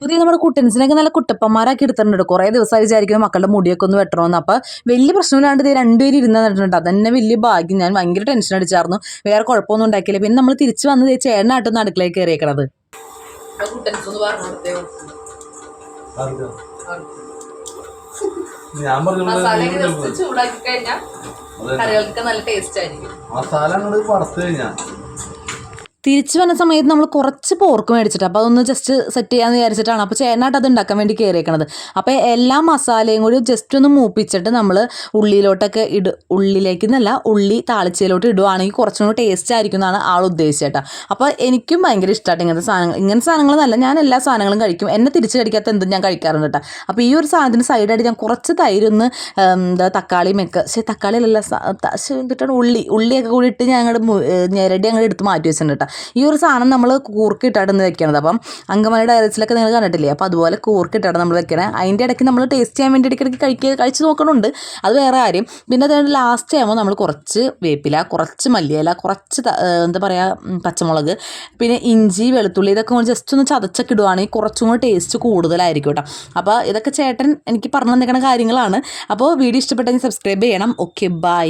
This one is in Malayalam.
പുതിയ നമ്മുടെ കുട്ടൻസിനൊക്കെ നല്ല കുട്ടപ്പന്മാരാക്കി എടുത്തിട്ടുണ്ട്. കുറേ ദിവസമായി വിചാരിക്കുന്നു മക്കളുടെ മുടിയൊക്കെ ഒന്ന് വെട്ടണമെന്ന്. അപ്പോൾ വലിയ പ്രശ്നമില്ലാണ്ട് ഇത് രണ്ടുപേരും ഇരുന്ന് നട്ടിട്ടുണ്ട്. അതന്നെ വലിയ ഭാഗ്യം. ഞാൻ ഭയങ്കര ടെൻഷൻ അടിച്ചായിരുന്നു. വേറെ കുഴപ്പമൊന്നും ഉണ്ടാക്കിയില്ല. പിന്നെ നമ്മൾ തിരിച്ച് വന്ന് ചേട്ടനായിട്ടൊന്ന് അടുക്കളയിൽ കയറിയേക്കണത്. ചൂടാക്കി കഴിഞ്ഞാൽ കറികൾക്ക് നല്ല ടേസ്റ്റ് ആയിരിക്കും. മസാല വറുത്ത് കഴിഞ്ഞാൽ തിരിച്ചു വന്ന സമയത്ത് നമ്മൾ കുറച്ച് പോർക്ക് മേടിച്ചിട്ട് അപ്പോൾ അതൊന്ന് ജസ്റ്റ് സെറ്റ് ചെയ്യാമെന്ന് വിചാരിച്ചിട്ടാണ്. അപ്പോൾ ചേട്ടനായിട്ട് അത് ഉണ്ടാക്കാൻ വേണ്ടി കയറിയേക്കണത്. അപ്പോൾ എല്ലാ മസാലയും കൂടി ജസ്റ്റ് ഒന്ന് മൂപ്പിച്ചിട്ട് നമ്മൾ ഉള്ളിയിലോട്ടൊക്കെ ഉള്ളിലേക്ക് എന്നല്ല ഉള്ളി താളിച്ചയിലോട്ട് ഇടുവാണെങ്കിൽ കുറച്ചും കൂടി ടേസ്റ്റ് ആയിരിക്കും എന്നാണ് ആൾ ഉദ്ദേശിച്ചേട്ടാ. അപ്പോൾ എനിക്കും ഭയങ്കര ഇഷ്ടമായിട്ട് ഇങ്ങനത്തെ സാധനങ്ങളെന്നല്ല, ഞാൻ എല്ലാ സാധനങ്ങളും കഴിക്കും. എന്നെ തിരിച്ച് കടിക്കാത്ത എന്തും ഞാൻ കഴിക്കാറുണ്ട് കേട്ടോ. അപ്പോൾ ഈ ഒരു സാധനത്തിന് സൈഡായിട്ട് ഞാൻ കുറച്ച് തൈരൊന്ന് തക്കാളിയുമൊക്കെ തക്കാളിയല്ല എന്നിട്ടാണ് ഉള്ളിയൊക്കെ കൂടി ഇട്ട് ഞാൻ ഞെരടി അങ്ങോട്ട് എടുത്ത് മാറ്റി വെച്ചിട്ടുണ്ട് കേട്ടോ. ഈ ഒരു സാധനം നമ്മൾ കൂർക്കിട്ടാണ് വെക്കണത്. അപ്പം അങ്കമാലി ഡയറീസിലൊക്കെ നിങ്ങൾ കണ്ടിട്ടില്ലേ, അപ്പോൾ അതുപോലെ കൂർക്കിട്ടാണ് നമ്മൾ വെക്കണേ. അതിൻ്റെ ഇടയ്ക്ക് നമ്മൾ ടേസ്റ്റ് ചെയ്യാൻ വേണ്ടി ഇടയ്ക്കിടയ്ക്ക് കഴിച്ച് നോക്കണുണ്ട്, അത് വേറെ കാര്യം. പിന്നെ അതുകൊണ്ട് ലാസ്റ്റ് ആകുമ്പോൾ നമ്മൾ കുറച്ച് വേപ്പില, കുറച്ച് മല്ലിയില, കുറച്ച് എന്താ പറയുക പച്ചമുളക്, പിന്നെ ഇഞ്ചി വെളുത്തുള്ളി ഇതൊക്കെ ജസ്റ്റ് ഒന്ന് ചതച്ചൊക്കെ ഇടുവാണെങ്കിൽ കുറച്ചും കൂടി ടേസ്റ്റ് കൂടുതലായിരിക്കും കേട്ടോ. അപ്പോൾ ഇതൊക്കെ ചേട്ടൻ എനിക്ക് പറഞ്ഞു തന്നിരിക്കുന്ന കാര്യങ്ങളാണ്. അപ്പോൾ വീഡിയോ ഇഷ്ടപ്പെട്ടെങ്കിൽ സബ്സ്ക്രൈബ് ചെയ്യണം. Okay, by.